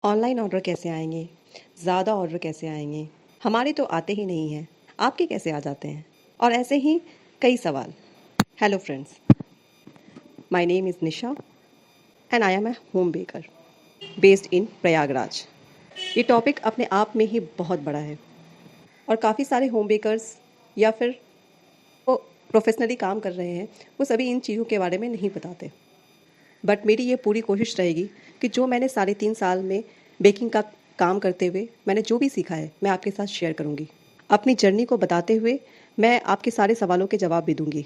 Online order कैसे आएंगे? ज़्यादा ऑर्डर कैसे आएंगे? हमारे तो आते ही नहीं हैं, आपके कैसे आ जाते हैं? और ऐसे ही कई सवाल। Hello friends, my name is Nisha and I am a home baker based in Prayagraj. ये टॉपिक अपने आप में ही बहुत बड़ा है और काफ़ी सारे होम बेकर्स या फिर वो प्रोफेशनली काम कर रहे हैं, वो सभी इन चीज़ों के बारे में नहीं बताते। बट मेरी ये पूरी कोशिश रहेगी कि जो मैंने 3.5 साल में बेकिंग का काम करते हुए मैंने जो भी सीखा है मैं आपके साथ शेयर करूँगी। अपनी जर्नी को बताते हुए मैं आपके सारे सवालों के जवाब भी दूँगी।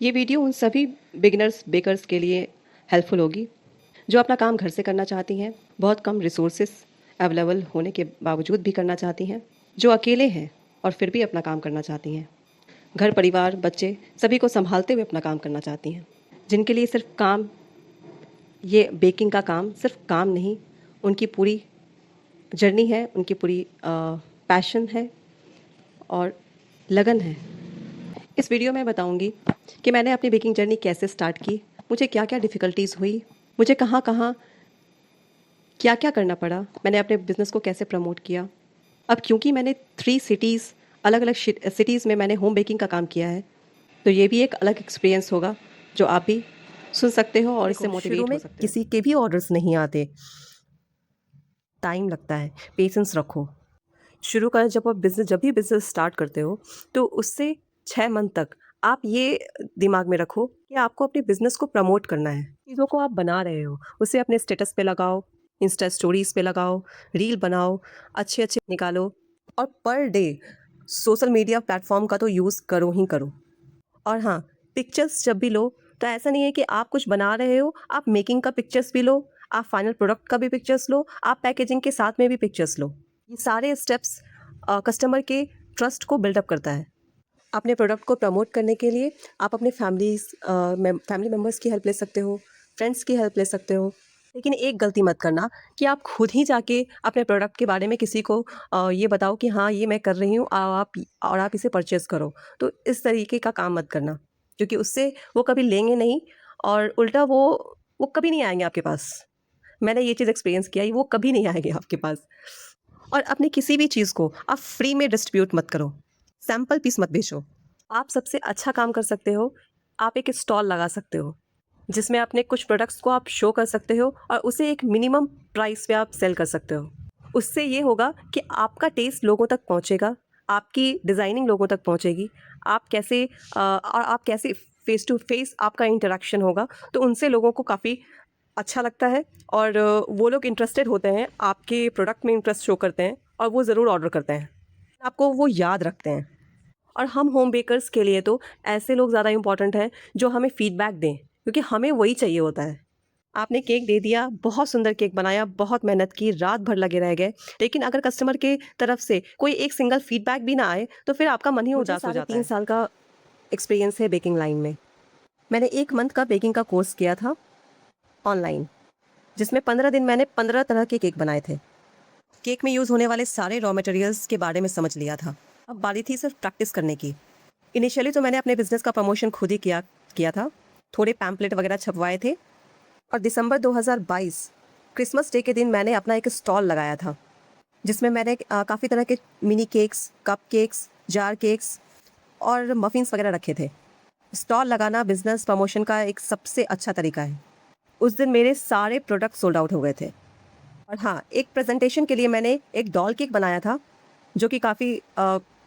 ये वीडियो उन सभी बिगिनर्स बेकर्स के लिए हेल्पफुल होगी जो अपना काम घर से करना चाहती हैं, बहुत कम रिसोर्सेस अवेलेबल होने के बावजूद भी करना चाहती हैं, जो अकेले हैं और फिर भी अपना काम करना चाहती हैं, घर परिवार बच्चे सभी को संभालते हुए अपना काम करना चाहती हैं, जिनके लिए सिर्फ काम, ये बेकिंग का काम सिर्फ काम नहीं, उनकी पूरी जर्नी है, उनकी पूरी पैशन है और लगन है। इस वीडियो में बताऊंगी कि मैंने अपनी बेकिंग जर्नी कैसे स्टार्ट की, मुझे क्या क्या डिफ़िकल्टीज़ हुई, मुझे कहाँ कहाँ क्या क्या करना पड़ा, मैंने अपने बिज़नेस को कैसे प्रमोट किया। अब क्योंकि मैंने 3 सिटीज़ अलग अलग सिटीज़ में मैंने होम बेकिंग का काम किया है, तो ये भी एक अलग एक्सपीरियंस होगा जो आप भी सुन सकते हो और इससे मोटिवेट हो सकते हो। किसी के भी ऑर्डर्स नहीं आते, टाइम लगता है, पेशेंस रखो। शुरू का जब भी बिज़नेस स्टार्ट करते हो तो उससे 6 मंथ तक आप ये दिमाग में रखो कि आपको अपने बिज़नेस को प्रमोट करना है। चीज़ों को आप बना रहे हो, उसे अपने स्टेटस पे लगाओ, इंस्टा स्टोरीज़ पे लगाओ, रील बनाओ, अच्छे-अच्छे निकालो और per day social media platform का तो यूज़ करो ही करो। और हाँ, पिक्चर्स जब भी लो तो ऐसा नहीं है कि आप कुछ बना रहे हो, आप मेकिंग का पिक्चर्स भी लो, आप फाइनल प्रोडक्ट का भी पिक्चर्स लो, आप पैकेजिंग के साथ में भी पिक्चर्स लो। ये सारे स्टेप्स कस्टमर के ट्रस्ट को बिल्डअप करता है। अपने प्रोडक्ट को प्रमोट करने के लिए आप अपने फैमिली मेम्बर्स की हेल्प ले सकते हो, फ्रेंड्स की हेल्प ले सकते हो। लेकिन एक गलती मत करना कि आप खुद ही जाके अपने प्रोडक्ट के बारे में किसी को ये बताओ कि हाँ ये मैं कर रही हूँ आप इसे परचेज़ करो। तो इस तरीके का काम मत करना, क्योंकि उससे वो कभी लेंगे नहीं और उल्टा वो कभी नहीं आएँगे आपके पास। मैंने ये चीज़ एक्सपीरियंस किया है, वो कभी नहीं आएँगे आपके पास। और अपनी किसी भी चीज़ को आप फ्री में डिस्ट्रीब्यूट मत करो, सैंपल पीस मत बेचो। आप सबसे अच्छा काम कर सकते हो, आप एक स्टॉल लगा सकते हो, जिसमें अपने कुछ प्रोडक्ट्स को आप शो कर सकते हो और उसे एक मिनिमम प्राइस पे आप सेल कर सकते हो। उससे ये होगा कि आपका टेस्ट लोगों तक पहुँचेगा, आपकी डिज़ाइनिंग लोगों तक पहुँचेगी, और आप कैसे फ़ेस टू फ़ेस आपका इंटरेक्शन होगा, तो उनसे लोगों को काफ़ी अच्छा लगता है और वो लोग इंटरेस्टेड होते हैं, आपके प्रोडक्ट में इंटरेस्ट शो करते हैं और वो ज़रूर ऑर्डर करते हैं। आपको वो याद रखते हैं। और हम होम बेकर्स के लिए तो ऐसे लोग ज़्यादा इम्पोर्टेंट हैं जो हमें फीडबैक दें, क्योंकि हमें वही चाहिए होता है। आपने केक दे दिया, बहुत सुंदर केक बनाया, बहुत मेहनत की, रात भर लगे रह गए, लेकिन अगर कस्टमर के तरफ से कोई एक सिंगल फीडबैक भी ना आए तो फिर आपका मन ही उदास हो जाता है। 3 साल का एक्सपीरियंस है बेकिंग लाइन में। मैंने 1 मंथ का बेकिंग का कोर्स किया था ऑनलाइन, जिसमें 15 दिन मैंने 15 तरह के केक बनाए थे। केक में यूज़ होने वाले सारे रॉ मटेरियल्स के बारे में समझ लिया था। अब बारी थी सिर्फ प्रैक्टिस करने की। इनिशियली तो मैंने अपने बिज़नेस का प्रमोशन खुद ही किया किया था। थोड़े पैम्पलेट वगैरह छपवाए थे और दिसंबर 2022 क्रिसमस डे के दिन मैंने अपना एक स्टॉल लगाया था, जिसमें मैंने काफ़ी तरह के mini cakes, cup cakes, jar cakes और मफ़िन्स वगैरह रखे थे। स्टॉल लगाना बिज़नेस प्रमोशन का एक सबसे अच्छा तरीका है। उस दिन मेरे सारे प्रोडक्ट सोल्ड आउट हो गए थे। और हाँ, एक प्रेजेंटेशन के लिए मैंने एक डॉल केक बनाया था, जो कि काफ़ी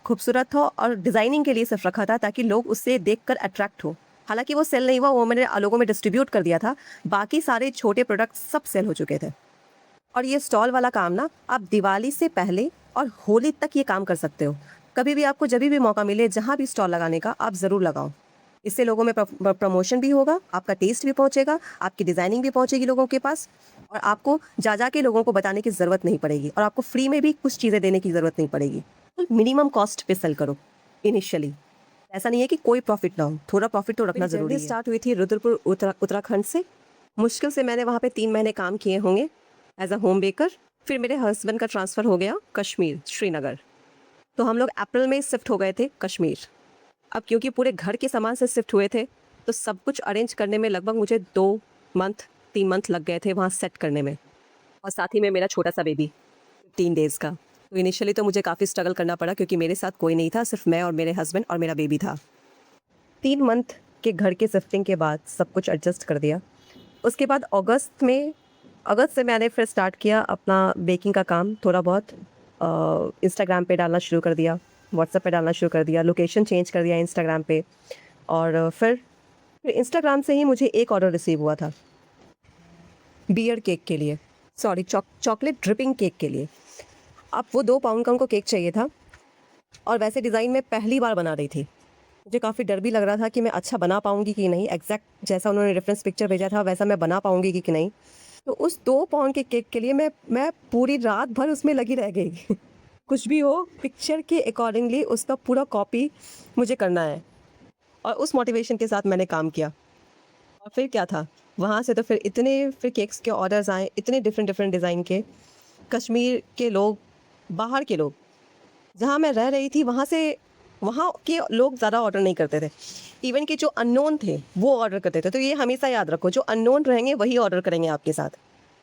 खूबसूरत था और डिज़ाइनिंग के लिए सिर्फ रखा था ताकि लोग उससे देखकर अट्रैक्ट हो। हालांकि वो सेल नहीं हुआ, वो मैंने लोगों में डिस्ट्रीब्यूट कर दिया था। बाकी सारे छोटे प्रोडक्ट सब सेल हो चुके थे। और ये स्टॉल वाला काम ना आप दिवाली से पहले और होली तक ये काम कर सकते हो। कभी भी आपको जब भी मौका मिले, जहाँ भी स्टॉल लगाने का, आप ज़रूर लगाओ। इससे लोगों में प्रमोशन भी होगा, आपका टेस्ट भी पहुंचेगा, आपकी डिज़ाइनिंग भी पहुंचेगी लोगों के पास और आपको जा के लोगों को बताने की ज़रूरत नहीं पड़ेगी और आपको फ्री में भी कुछ चीज़ें देने की ज़रूरत नहीं पड़ेगी। तो मिनिमम कॉस्ट पे सेल करो इनिशियली। ऐसा नहीं है कि कोई प्रॉफिट ना हो, थोड़ा प्रॉफिट तो रखना ज़रूरी है। स्टार्ट हुई थी रुद्रपुर उत्तराखंड से। मुश्किल से मैंने वहाँ पे 3 महीने काम किए होंगे एज अ होम बेकर। फिर मेरे हस्बैंड का ट्रांसफ़र हो गया कश्मीर, श्रीनगर। तो हम लोग अप्रैल में शिफ्ट हो गए थे कश्मीर। अब क्योंकि पूरे घर के सामान से शिफ्ट हुए थे, तो सब कुछ अरेंज करने में लगभग मुझे 2 मंथ 3 मंथ लग गए थे वहाँ सेट करने में। और साथ ही में मेरा छोटा सा बेबी 3 डेज़ का। तो इनिशियली तो मुझे काफ़ी स्ट्रगल करना पड़ा क्योंकि मेरे साथ कोई नहीं था, सिर्फ मैं और मेरे हस्बैंड और मेरा बेबी था। 3 मंथ के घर के शिफ्टिंग के बाद सब कुछ एडजस्ट कर दिया। उसके बाद अगस्त से मैंने फिर स्टार्ट किया अपना बेकिंग का काम थोड़ा बहुत। इंस्टाग्राम पे डालना शुरू कर दिया, व्हाट्सएप पे डालना शुरू कर दिया, लोकेशन चेंज कर दिया इंस्टाग्राम पे। और फिर इंस्टाग्राम से ही मुझे एक ऑर्डर रिसीव हुआ था बियर केक के लिए, सॉरी चॉकलेट ड्रिपिंग केक के लिए। अब वो 2 पाउंड का उनको केक चाहिए था और वैसे डिज़ाइन में पहली बार बना रही थी। मुझे काफ़ी डर भी लग रहा था कि मैं अच्छा बना पाऊँगी कि नहीं, एग्जैक्ट जैसा उन्होंने रेफरेंस पिक्चर भेजा था वैसा मैं बना पाऊँगी कि नहीं। तो उस 2 पाउंड के केक के लिए मैं पूरी रात भर उसमें लगी रह गई। कुछ भी हो, पिक्चर के अकॉर्डिंगली उसका पूरा कॉपी मुझे करना है और उस मोटिवेशन के साथ मैंने काम किया। और फिर क्या था, वहाँ से तो फिर केक्स के ऑर्डर्स आए, इतने डिफरेंट डिज़ाइन के। कश्मीर के लोग, बाहर के लोग, जहाँ मैं रह रही थी वहाँ के लोग ज़्यादा ऑर्डर नहीं करते थे। इवन कि जो अननोन थे वो ऑर्डर करते थे। तो ये हमेशा याद रखो, जो अननोन रहेंगे वही ऑर्डर करेंगे आपके साथ।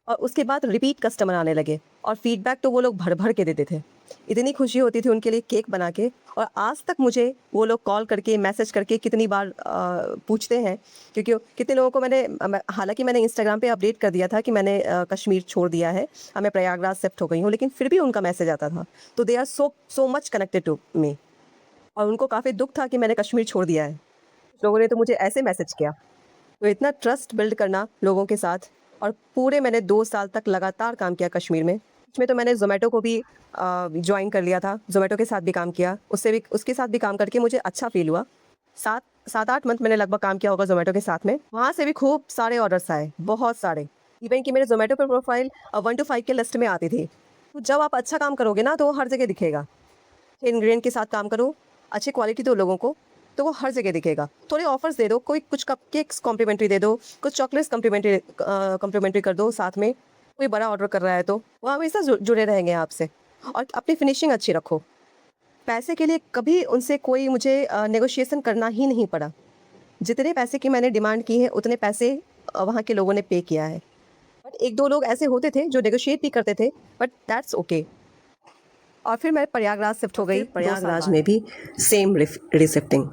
और उसके बाद रिपीट कस्टमर आने लगे और फीडबैक तो वो लोग भर के देते थे। इतनी खुशी होती थी उनके लिए केक बना के। और आज तक मुझे वो लोग कॉल करके, मैसेज करके कितनी बार पूछते हैं, क्योंकि कितने लोगों को हालांकि मैंने इंस्टाग्राम पे अपडेट कर दिया था कि मैंने कश्मीर छोड़ दिया है, मैं प्रयागराज शिफ्ट हो गई हूँ, लेकिन फिर भी उनका मैसेज आता था। तो they are so much connected to me. और उनको काफ़ी दुख था कि मैंने कश्मीर छोड़ दिया है। लोगों ने तो मुझे ऐसे मैसेज किया। तो इतना ट्रस्ट बिल्ड करना लोगों के साथ। और पूरे मैंने 2 साल तक लगातार काम किया कश्मीर में। इसमें तो मैंने ज़ोमैटो को भी जॉइन कर लिया था, ज़ोमैटो के साथ भी काम किया। उसके साथ भी काम करके मुझे अच्छा फ़ील हुआ। 7-8 मंथ मैंने लगभग काम किया होगा ज़ोमैटो के साथ में। वहाँ से भी खूब सारे ऑर्डर्स आए, बहुत सारे। इवन कि मेरे ज़ोमैटो पर प्रोफाइल 1 to 5 के लिस्ट में आती थी। तो जब आप अच्छा काम करोगे ना तो वो हर जगह दिखेगा। अच्छे इंग्रेडिएंट के साथ काम करो, अच्छी क्वालिटी दो लोगों को, तो वो हर जगह दिखेगा। थोड़े ऑफर्स दे दो, कुछ कपकेक्स कॉम्प्लीमेंट्री दे दो, कुछ चॉकलेट्स कॉम्प्लीमेंट्री कर दो साथ में। कोई बड़ा ऑर्डर कर रहा है तो वो हमेशा जुड़े रहेंगे आपसे। और अपनी फिनिशिंग अच्छी रखो। पैसे के लिए कभी उनसे कोई मुझे नेगोशिएशन करना ही नहीं पड़ा। जितने पैसे की मैंने डिमांड की है उतने पैसे वहाँ के लोगों ने पे किया है। बट 1-2 लोग ऐसे होते थे जो नेगोशिएट भी करते थे, बट दैट्स ओके। और फिर मैं प्रयागराज शिफ्ट हो गई। प्रयागराज में भी सेम रिशिफ्टिंग।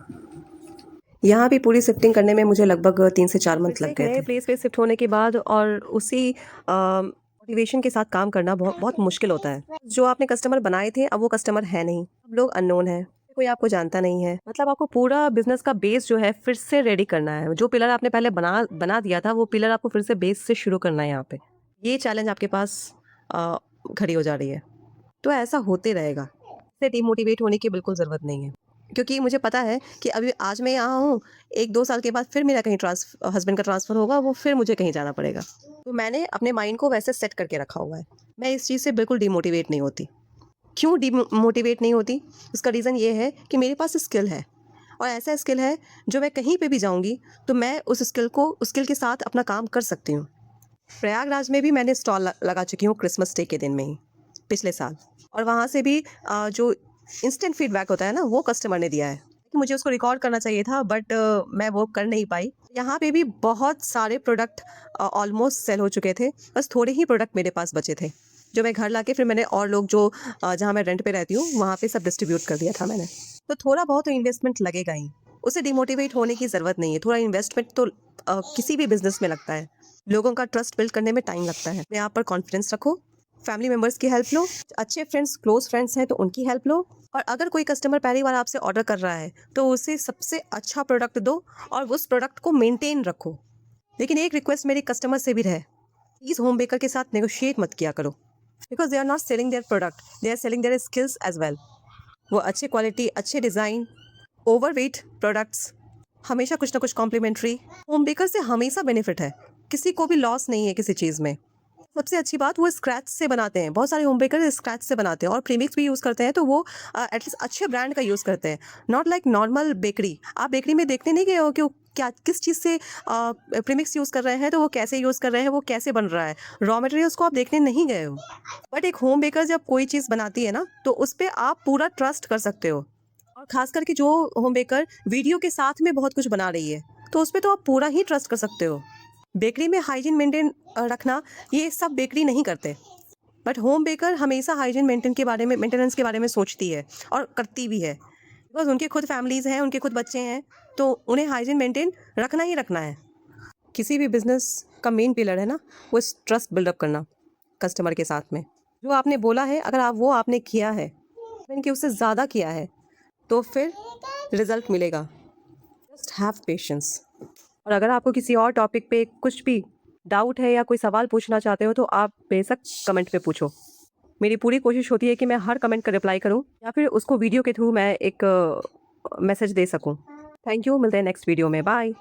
यहाँ भी पूरी शिफ्टिंग करने में मुझे लगभग 3 से 4 मंथ लग गए थे। नए प्लेस पे शिफ्ट होने के बाद और उसी मोटिवेशन के साथ काम करना बहुत बहुत मुश्किल होता है। जो आपने कस्टमर बनाए थे अब वो कस्टमर है नहीं, अब लोग अननोन है, कोई आपको जानता नहीं है। मतलब आपको पूरा बिजनेस का बेस जो है फिर से रेडी करना है। जो पिलर आपने पहले बना दिया था वो पिलर आपको फिर से बेस से शुरू करना है यहाँ पे। ये चैलेंज आपके पास खड़ी हो जा रही है। तो ऐसा होते रहेगा। इससे डिमोटिवेट होने की बिल्कुल ज़रूरत नहीं है, क्योंकि मुझे पता है कि अभी आज मैं यहाँ हूँ, 1-2 साल के बाद फिर मेरा कहीं हस्बैंड का ट्रांसफ़र होगा, वो फिर मुझे कहीं जाना पड़ेगा। तो मैंने अपने माइंड को वैसे सेट करके रखा हुआ है। मैं इस चीज़ से बिल्कुल डिमोटिवेट नहीं होती। क्यों डिमोटिवेट नहीं होती? उसका रीज़न ये है कि मेरे पास स्किल है और ऐसा स्किल है जो मैं कहीं पे भी जाऊँगी तो मैं उस स्किल के साथ अपना काम कर सकती हूँ। प्रयागराज में भी मैंने स्टॉल लगा चुकी हूँ क्रिसमस डे के दिन में ही, पिछले साल। और वहाँ से भी जो इंस्टेंट फीडबैक होता है ना, वो कस्टमर ने दिया है। मुझे उसको रिकॉर्ड करना चाहिए था, बट मैं वो कर नहीं पाई। यहाँ पे भी बहुत सारे प्रोडक्ट ऑलमोस्ट सेल हो चुके थे, बस थोड़े ही प्रोडक्ट मेरे पास बचे थे, जो मैं घर लाके फिर मैंने और लोग जो जहाँ मैं रेंट पे रहती हूँ वहाँ पे सब डिस्ट्रीब्यूट कर दिया था मैंने। तो थोड़ा बहुत तो इन्वेस्टमेंट लगेगा ही, उसे डिमोटिवेट होने की ज़रूरत नहीं है। थोड़ा इन्वेस्टमेंट तो किसी भी बिजनेस में लगता है। लोगों का ट्रस्ट बिल्ड करने में टाइम लगता है। अपने आप पर कॉन्फिडेंस रखो, फैमिली मेम्बर्स की हेल्प लो, अच्छे फ्रेंड्स, क्लोज फ्रेंड्स हैं तो उनकी हेल्प लो। और अगर कोई कस्टमर पहली बार आपसे ऑर्डर कर रहा है तो उसे सबसे अच्छा प्रोडक्ट दो और उस प्रोडक्ट को मेंटेन रखो। लेकिन एक रिक्वेस्ट मेरी कस्टमर से भी रहे, प्लीज़ होम बेकर के साथ नेगोशिएट मत किया करो, because they are not selling their product, they are selling their skills as well. वो अच्छे क्वालिटी, अच्छे डिज़ाइन, ओवरवेट प्रोडक्ट्स, हमेशा कुछ ना कुछ कॉम्प्लीमेंट्री। होम बेकर से हमेशा बेनिफिट है, किसी को भी लॉस नहीं है किसी चीज़ में। सबसे अच्छी बात, वो स्क्रैच से बनाते हैं। बहुत सारे होम बेकर स्क्रैच से बनाते हैं और प्रीमिक्स भी यूज़ करते हैं, तो वो एटलीस्ट अच्छे ब्रांड का यूज़ करते हैं, नॉट लाइक नॉर्मल बेकरी। आप बेकरी में देखने नहीं गए हो कि वो किस चीज़ से प्रीमिक्स यूज़ कर रहे हैं, तो वो कैसे यूज़ कर रहे हैं, वो कैसे बन रहा है, रॉ मटेरियल्स को आप देखने नहीं गए हो। बट एक होम बेकर जब कोई चीज़ बनाती है ना, तो उस पर आप पूरा ट्रस्ट कर सकते हो। और खास करके जो होम बेकर वीडियो के साथ में बहुत कुछ बना रही है, तो उस पर तो आप पूरा ही ट्रस्ट कर सकते हो। बेकरी में हाइजीन मेंटेन रखना, ये सब बेकरी नहीं करते, बट होम बेकर हमेशा हाइजीन मेंटेनेंस के बारे में सोचती है और करती भी है, बिकॉज उनके खुद फैमिलीज़ हैं, उनके खुद बच्चे हैं, तो उन्हें हाइजीन मेंटेन रखना ही रखना है। किसी भी बिजनेस का मेन पिलर है ना, वो ट्रस्ट बिल्डअप करना कस्टमर के साथ में। जो आपने बोला है, अगर आप वो आपने किया है, इनके उससे ज़्यादा किया है, तो फिर रिजल्ट मिलेगा। Just have patience. और अगर आपको किसी और टॉपिक पे कुछ भी डाउट है या कोई सवाल पूछना चाहते हो, तो आप बेशक कमेंट पे पूछो। मेरी पूरी कोशिश होती है कि मैं हर कमेंट का रिप्लाई करूं, या फिर उसको वीडियो के थ्रू मैं एक मैसेज दे सकूं। थैंक यू, मिलते हैं नेक्स्ट वीडियो में। बाय।